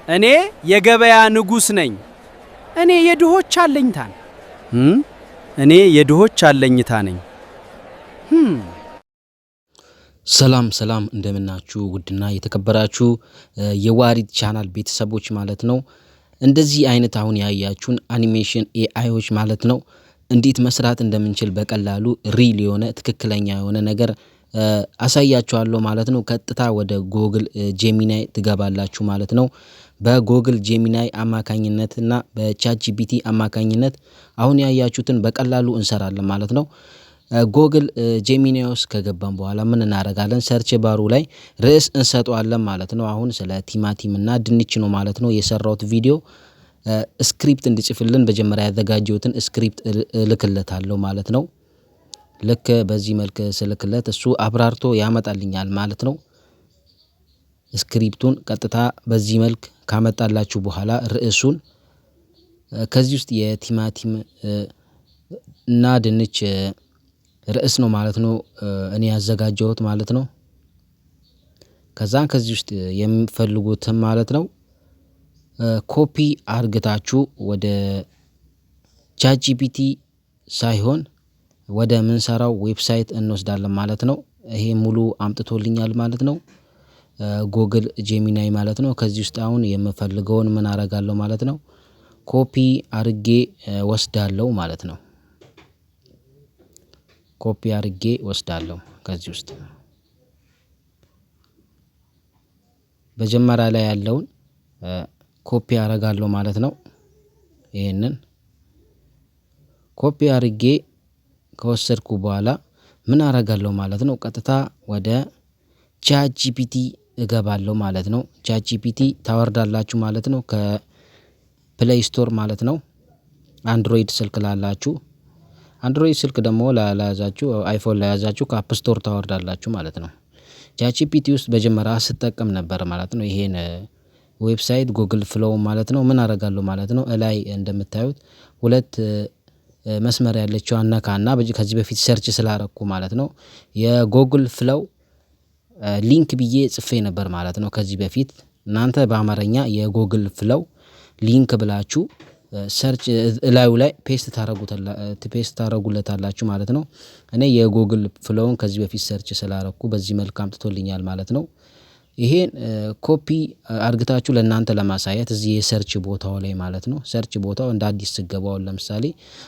እኔ የገበያ ንጉስ ነኝ። እኔ የድሆች አለኝታ ነኝ። እኔ የድሆች አለኝታ ነኝ። ሰላም እንደምናችሁ ውድና የተከበራችሁ የዋሪት ቻናል ቤተሰቦች ማለት ነው። እንደዚህ አይነት አሁን ያያችሁን አኒሜሽን ኤአይዎች ማለት ነው እንዴት መስራት እንደምንችል በቀላሉ ሪል የሆነ ትክክለኛ የሆነ ነገር አሳያችኋለሁ ማለት ነው። ቀጥታ ወደ ጎግል ጄሚናይ ትገባላችሁ ማለት ነው። በጎግል ጄሚናይ አማካኝነትና በቻት ጂፒቲ አማካኝነት አሁን ያያችሁትን በቀላሉ እንሰራለን ማለት ነው። ጎግል ጄሚናይ ውስጥ ከገባን በኋላ ምን እናደርጋለን? ሰርች ባሩ ላይ ርዕስ እንሰጠዋለን ማለት ነው። አሁን ስለ ቲማቲም እና ድንች ነው ማለት ነው የሰራሁት ቪዲዮ። ስክሪፕት እንዲጽፍልን መጀመሪያ ያዘጋጀሁትን ስክሪፕት እልክለታለሁ ማለት ነው። ልክ በዚህ መልክ ስልክለት እሱ አብራርቶ ያመጣልኛል ማለት ነው። ስክሪፕቱን ቀጥታ በዚህ መልክ ካመጣላችሁ በኋላ ርዕሱን ከዚህ ውስጥ የቲማቲም እና ድንች ርዕስ ነው ማለት ነው እኔ ያዘጋጀሁት ማለት ነው። ከዚህ ውስጥ የምትፈልጉትን ማለት ነው ኮፒ አርግታችሁ ወደ ቻት ጂፒቲ ሳይሆን ወደ ምንሰራው ዌብሳይት እንወስዳለን ማለት ነው። ይሄ ሙሉ አምጥቶልኛል ማለት ነው ጎግል ጄሚናይ ማለት ነው። ከዚህ ውስጥ አሁን የምፈልገውን ምን አረጋለሁ ማለት ነው ኮፒ አርጌ ወስዳለሁ ማለት ነው። ኮፒ አርጌ ወስዳለሁ ከዚህ ውስጥ መጀመሪያ ላይ ያለውን ኮፒ አረጋለሁ ማለት ነው። ይሄንን ኮፒ አርጌ ከወሰድኩ በኋላ ምን አረጋለሁ ማለት ነው ቀጥታ ወደ ቻት ጂፒቲ እገባለሁ ማለት ነው። ቻት ጂፒቲ ታወርዳላችሁ ማለት ነው ከፕሌይ ስቶር ማለት ነው። አንድሮይድ ስልክ ላላችሁ፣ አንድሮይድ ስልክ ደግሞ ላያዛችሁ፣ አይፎን ላያዛችሁ ከአፕ ስቶር ታወርዳላችሁ ማለት ነው። ቻት ጂፒቲ ውስጥ መጀመሪያ ስጠቀም ነበር ማለት ነው ይሄን ዌብሳይት ጉግል ፍሎው ማለት ነው። ምን አረጋለሁ ማለት ነው እላይ እንደምታዩት ሁለት መስመር ያለችው አነካና ከዚህ በፊት ሰርች ስላረኩ ማለት ነው የጉግል ፍሎው ሊንክ ብዬ ጽፌ ነበር ማለት ነው ከዚህ በፊት። እናንተ በአማርኛ የጉግል ፍሎው ሊንክ ብላችሁ ሰርች እላዩ ላይ ፔስት ታረጉለታላችሁ ማለት ነው። እኔ የጉግል ፍሎውን ከዚህ በፊት ሰርች ስላረኩ በዚህ መልክ አምጥቶልኛል ማለት ነው። ይሄን ኮፒ አርግታችሁ ለእናንተ ለማሳየት እዚህ የሰርች ቦታው ላይ ማለት ነው ሰርች ቦታው እንደ አዲስ ስገባው ለምሳሌ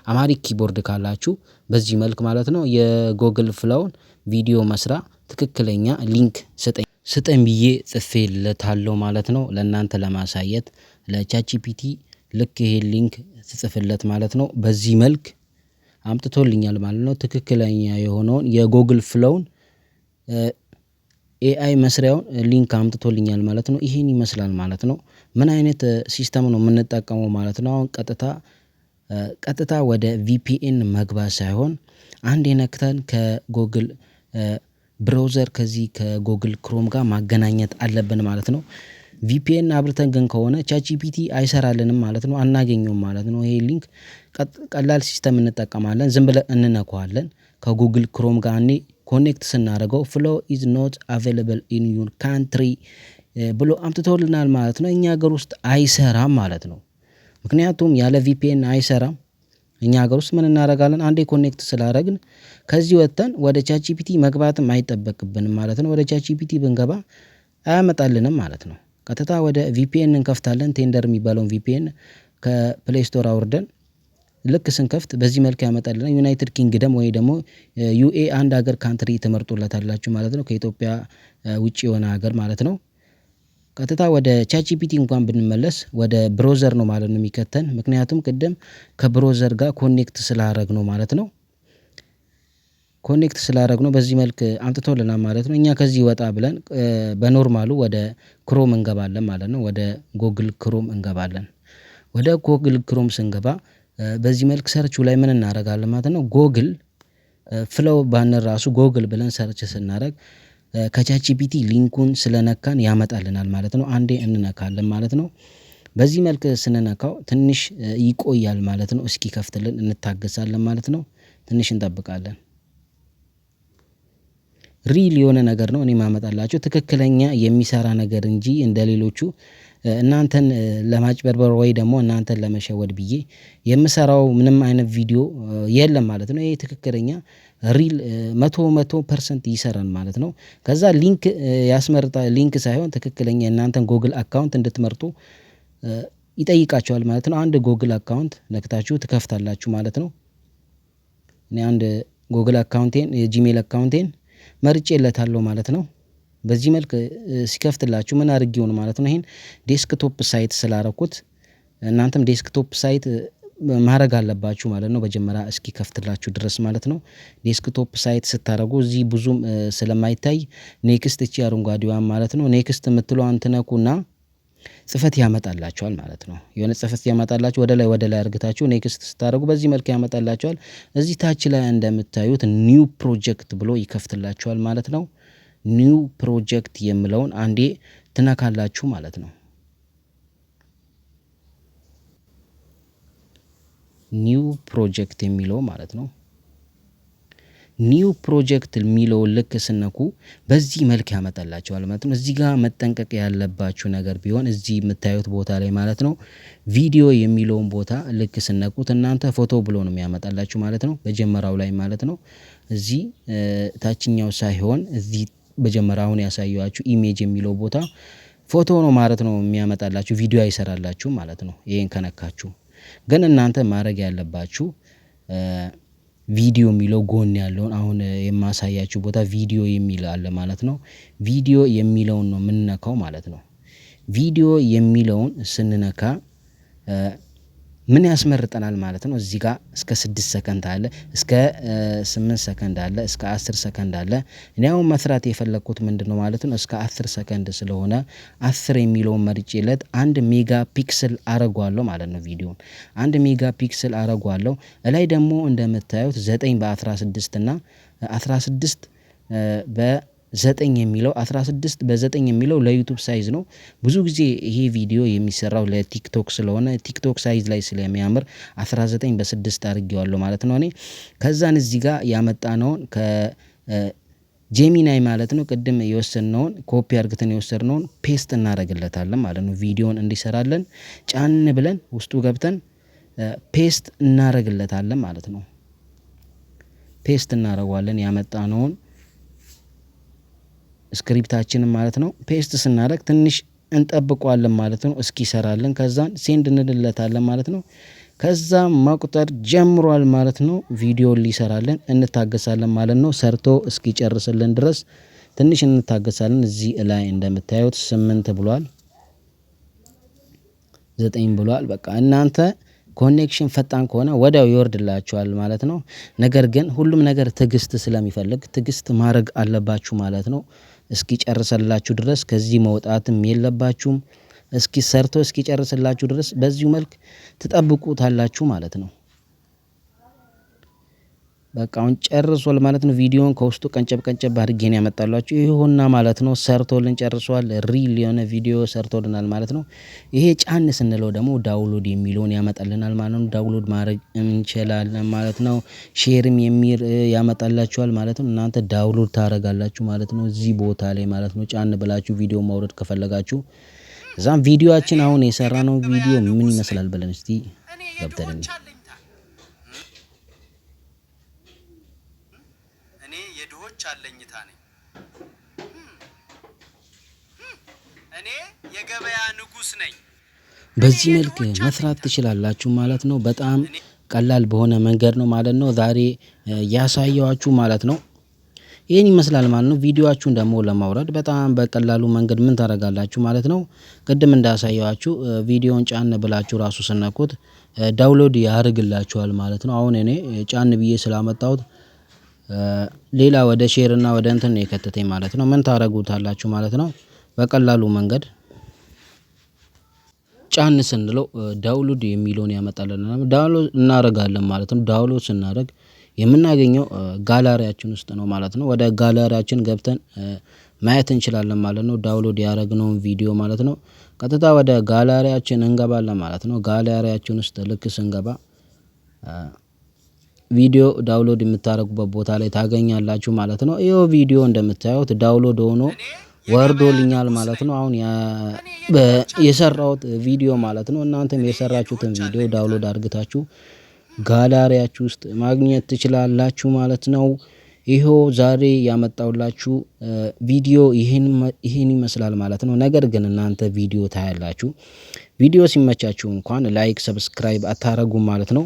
አማሪክ ኪቦርድ ካላችሁ በዚህ መልክ ማለት ነው የጉግል ፍሎውን ቪዲዮ መስራ ትክክለኛ ሊንክ ስጠኝ ብዬ ጽፌለታለሁ ማለት ነው። ለእናንተ ለማሳየት ለቻት ጂፒቲ ልክ ይሄን ሊንክ ስጽፍለት ማለት ነው በዚህ መልክ አምጥቶልኛል ማለት ነው። ትክክለኛ የሆነውን የጉግል ፍሎውን ኤአይ መስሪያውን ሊንክ አምጥቶልኛል ማለት ነው። ይሄን ይመስላል ማለት ነው። ምን አይነት ሲስተም ነው የምንጠቀመው ማለት ነው? አሁን ቀጥታ ወደ ቪፒኤን መግባት ሳይሆን አንድ የነክተን ከጉግል ብራውዘር ከዚህ ከጉግል ክሮም ጋር ማገናኘት አለብን ማለት ነው። ቪፒኤን አብርተን ግን ከሆነ ቻት ጂፒቲ አይሰራልንም ማለት ነው፣ አናገኘውም ማለት ነው። ይሄ ሊንክ ቀላል ሲስተም እንጠቀማለን። ዝም ብለን እንነካዋለን ከጉግል ክሮም ጋር ኮኔክት ስናደርገው ፍሎው ኢዝ ኖት አቬይላብል ኢን ዩር ካንትሪ ብሎ አምጥቶልናል ማለት ነው። እኛ ሀገር ውስጥ አይሰራም ማለት ነው። ምክንያቱም ያለ ቪፒኤን አይሰራም። እኛ ሀገር ውስጥ ምን እናደርጋለን? አንዴ ኮኔክት ስላደረግን ከዚህ ወጥተን ወደ ቻት ጂፒቲ መግባትም አይጠበቅብንም ማለት ነው። ወደ ቻት ጂፒቲ ብንገባ አያመጣልንም ማለት ነው። ቀጥታ ወደ ቪፒኤን እንከፍታለን። ቴንደር የሚባለውን ቪፒኤን ከፕሌይ ስቶር አውርደን ልክ ስንከፍት በዚህ መልክ ያመጣልና ዩናይትድ ኪንግደም ወይ ደግሞ ዩኤ አንድ ሀገር ካንትሪ ትመርጡለታላችሁ ማለት ነው። ከኢትዮጵያ ውጪ የሆነ ሀገር ማለት ነው። ቀጥታ ወደ ቻት ጂፒቲ እንኳን ብንመለስ ወደ ብሮዘር ነው ማለት ነው የሚከተን። ምክንያቱም ቅድም ከብሮዘር ጋር ኮኔክት ስላረግ ነው ማለት ነው። ኮኔክት ስላረግ ነው በዚህ መልክ አምጥቶልናል ማለት ነው። እኛ ከዚህ ወጣ ብለን በኖርማሉ ወደ ክሮም እንገባለን ማለት ነው። ወደ ጉግል ክሮም እንገባለን። ወደ ጉግል ክሮም ስንገባ በዚህ መልክ ሰርቹ ላይ ምን እናደርጋለን ማለት ነው ጉግል ፍሎው ባነር ራሱ ጉግል ብለን ሰርች ስናደርግ ከቻት ጂፒቲ ሊንኩን ስለነካን ያመጣልናል ማለት ነው። አንዴ እንነካለን ማለት ነው። በዚህ መልክ ስንነካው ትንሽ ይቆያል ማለት ነው። እስኪ ከፍትልን እንታገሳለን ማለት ነው። ትንሽ እንጠብቃለን። ሪል የሆነ ነገር ነው እኔ ማመጣላችሁ ትክክለኛ የሚሰራ ነገር እንጂ እንደሌሎቹ እናንተን ለማጭበርበር ወይ ደግሞ እናንተን ለመሸወድ ብዬ የምሰራው ምንም አይነት ቪዲዮ የለም ማለት ነው። ይሄ ትክክለኛ ሪል 100% ይሰራል ማለት ነው። ከዛ ሊንክ ያስመርጣል። ሊንክ ሳይሆን ትክክለኛ የእናንተን ጎግል አካውንት እንድትመርጡ ይጠይቃችኋል ማለት ነው። አንድ ጎግል አካውንት ነክታችሁ ትከፍታላችሁ ማለት ነው። እኔ አንድ ጎግል አካውንቴን የጂሜል አካውንቴን መርጬለታለሁ ማለት ነው። በዚህ መልክ ሲከፍትላችሁ ምን አድርጌው ነው ማለት ነው። ይሄን ዴስክቶፕ ሳይት ስላረኩት እናንተም ዴስክቶፕ ሳይት ማድረግ አለባችሁ ማለት ነው። መጀመሪያ እስኪከፍትላችሁ ድረስ ማለት ነው። ዴስክቶፕ ሳይት ስታደርጉ እዚህ ብዙም ስለማይታይ ኔክስት እቺ አረንጓዴዋን ማለት ነው ኔክስት የምትለዋን ትነኩና ጽፈት ያመጣላችኋል ማለት ነው። የሆነ ጽፈት ያመጣላችሁ ወደ ላይ አርግታችሁ ኔክስት ስታደርጉ በዚህ መልክ ያመጣላችኋል። እዚህ ታች ላይ እንደምታዩት ኒው ፕሮጀክት ብሎ ይከፍትላችኋል ማለት ነው። ኒው ፕሮጀክት የሚለውን አንዴ ትነካላችሁ ማለት ነው። ኒው ፕሮጀክት የሚለው ማለት ነው። ኒው ፕሮጀክት የሚለው ልክ ስነኩ በዚህ መልክ ያመጣላችኋል ማለት ነው። እዚህ ጋር መጠንቀቅ ያለባችሁ ነገር ቢሆን እዚህ የምታዩት ቦታ ላይ ማለት ነው ቪዲዮ የሚለውን ቦታ ልክ ስነኩት እናንተ ፎቶ ብሎ ነው የሚያመጣላችሁ ማለት ነው። መጀመሪያው ላይ ማለት ነው። እዚህ ታችኛው ሳይሆን እዚህ መጀመሪያውን ያሳየዋችሁ ኢሜጅ የሚለው ቦታ ፎቶ ነው ማለት ነው የሚያመጣላችሁ፣ ቪዲዮ አይሰራላችሁ ማለት ነው። ይሄን ከነካችሁ ግን እናንተ ማድረግ ያለባችሁ ቪዲዮ የሚለው ጎን ያለውን አሁን የማሳያችሁ ቦታ ቪዲዮ የሚል አለ ማለት ነው። ቪዲዮ የሚለውን ነው የምንነካው ማለት ነው። ቪዲዮ የሚለውን ስንነካ ምን ያስመርጠናል ማለት ነው። እዚህ ጋር እስከ 6 ሰከንድ አለ፣ እስከ 8 ሰከንድ አለ፣ እስከ 10 ሰከንድ አለ። እኔ አሁን መስራት የፈለኩት ምንድነው ማለት ነው እስከ 10 ሰከንድ ስለሆነ 10 የሚለውን መርጬለት 1 ሜጋ ፒክስል አረጋለሁ ማለት ነው። ቪዲዮን 1 ሜጋ ፒክስል አረጋለሁ። ላይ ደግሞ እንደምታዩት 9 በ16 እና 16 በ9 የሚለው 16 በ9 የሚለው ለዩቲዩብ ሳይዝ ነው። ብዙ ጊዜ ይሄ ቪዲዮ የሚሰራው ለቲክቶክ ስለሆነ ቲክቶክ ሳይዝ ላይ ስለሚያምር 19 በ6 አድርጌዋለሁ ማለት ነው። እኔ ከዛን እዚህ ጋር ያመጣነውን ከጄሚናይ ማለት ነው ቅድም የወሰድነውን ኮፒ አድርገን የወሰድነውን ፔስት እናደርግለታለን ማለት ነው። ቪዲዮን እንዲሰራለን ጫን ብለን ውስጡ ገብተን ፔስት እናደርግለታለን ማለት ነው። ፔስት እናደርገዋለን ያመጣነውን ስክሪፕታችንን ማለት ነው። ፔስት ስናደርግ ትንሽ እንጠብቀዋለን ማለት ነው እስኪሰራልን። ከዛን ሴንድ እንልለታለን ማለት ነው። ከዛ መቁጠር ጀምሯል ማለት ነው። ቪዲዮ ሊሰራልን እንታገሳለን ማለት ነው። ሰርቶ እስኪጨርስልን ድረስ ትንሽ እንታገሳለን። እዚህ ላይ እንደምታዩት 8 ብሏል፣ 9 ብሏል። በቃ እናንተ ኮኔክሽን ፈጣን ከሆነ ወዲያው ይወርድላችኋል ማለት ነው። ነገር ግን ሁሉም ነገር ትዕግስት ስለሚፈልግ ትዕግስት ማድረግ አለባችሁ ማለት ነው። እስኪጨርስላችሁ ድረስ ከዚህ መውጣትም የለባችሁም። እስኪ ሰርቶ እስኪጨርስላችሁ ድረስ በዚሁ መልክ ትጠብቁታላችሁ ማለት ነው። በቃ አሁን ጨርሷል ማለት ነው። ቪዲዮን ከውስጡ ቀንጨብ አድርጌ ነው ያመጣላችሁ። ይሁንና ማለት ነው ሰርቶልን ጨርሷል። ሪል የሆነ ቪዲዮ ሰርቶልናል ማለት ነው። ይሄ ጫን ስንለው ደግሞ ዳውንሎድ የሚለውን ያመጣልናል ማለት ነው። ዳውንሎድ ማድረግ እንችላለን ማለት ነው። ሼርም የሚል ያመጣላችኋል ማለት ነው። እናንተ ዳውንሎድ ታረጋላችሁ ማለት ነው እዚህ ቦታ ላይ ማለት ነው። ጫን ብላችሁ ቪዲዮ ማውረድ ከፈለጋችሁ እዛም ቪዲዮአችን አሁን የሰራነው ቪዲዮ ምን ይመስላል ብለን እስቲ ገብተን የድሆች አለኝታ ነኝ። እኔ የገበያ ንጉስ ነኝ። በዚህ መልክ መስራት ትችላላችሁ ማለት ነው። በጣም ቀላል በሆነ መንገድ ነው ማለት ነው ዛሬ ያሳየዋችሁ ማለት ነው። ይሄን ይመስላል ማለት ነው። ቪዲዮአችሁን ደግሞ ለማውረድ በጣም በቀላሉ መንገድ ምን ታደርጋላችሁ ማለት ነው። ቅድም እንዳሳየዋችሁ ቪዲዮን ጫን ብላችሁ ራሱ ስነኩት ዳውንሎድ ያደርግላችኋል ማለት ነው። አሁን እኔ ጫን ብዬ ስላመጣሁት ሌላ ወደ ሼር እና ወደ እንትን ነው የከተተኝ ማለት ነው። ምን ታረጉታላችሁ ማለት ነው። በቀላሉ መንገድ ጫን ስንለው ዳውንሎድ የሚለውን ያመጣልናል። ዳውንሎድ እናደርጋለን ማለት ነው። ዳውንሎድ ስናደርግ የምናገኘው ጋላሪያችን ውስጥ ነው ማለት ነው። ወደ ጋላሪያችን ገብተን ማየት እንችላለን ማለት ነው። ዳውንሎድ ያደረግነውን ቪዲዮ ማለት ነው። ቀጥታ ወደ ጋላሪያችን እንገባለን ማለት ነው። ጋላሪያችን ውስጥ ልክ ስንገባ ቪዲዮ ዳውንሎድ የምታደርጉበት ቦታ ላይ ታገኛላችሁ ማለት ነው። ይሄው ቪዲዮ እንደምታዩት ዳውንሎድ ሆኖ ወርዶልኛል ማለት ነው። አሁን የሰራሁት ቪዲዮ ማለት ነው። እናንተም የሰራችሁትን ቪዲዮ ዳውንሎድ አድርጋችሁ ጋላሪያችሁ ውስጥ ማግኘት ትችላላችሁ ማለት ነው። ይሄው ዛሬ ያመጣውላችሁ ቪዲዮ ይሄን ይመስላል ማለት ነው። ነገር ግን እናንተ ቪዲዮ ታያላችሁ። ቪዲዮ ሲመቻችሁ እንኳን ላይክ፣ ሰብስክራይብ አታረጉም ማለት ነው።